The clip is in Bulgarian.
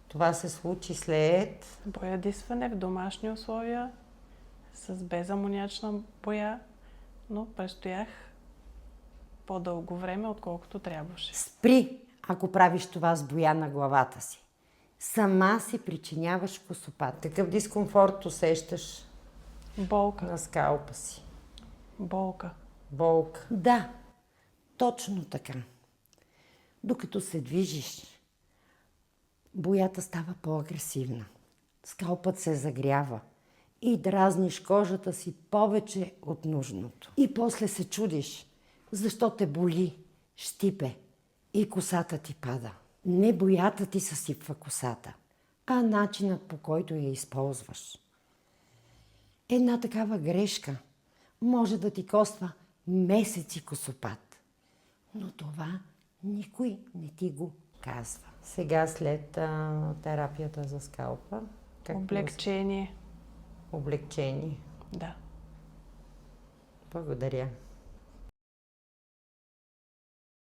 Това се случи след... Боядисване в домашни условия с безамонячна боя, но престоях по-дълго време, отколкото трябваше. Спри, ако правиш това с боя на главата си. Сама си причиняваш косопат. Такъв дискомфорт усещаш Болка. на скалпа си. Болка. Болка. Да, точно така. Докато се движиш, боята става по-агресивна. Скалпът се загрява и дразниш кожата си повече от нужното. И после се чудиш, защо те боли, щипе и косата ти пада. Не боята ти съсипва косата, а начинът, по който я използваш. Една такава грешка може да ти коства месеци косопат. Но това никой не ти го казва. Сега след терапията за скалпа... Облегчение. Облегчение. Да. Благодаря.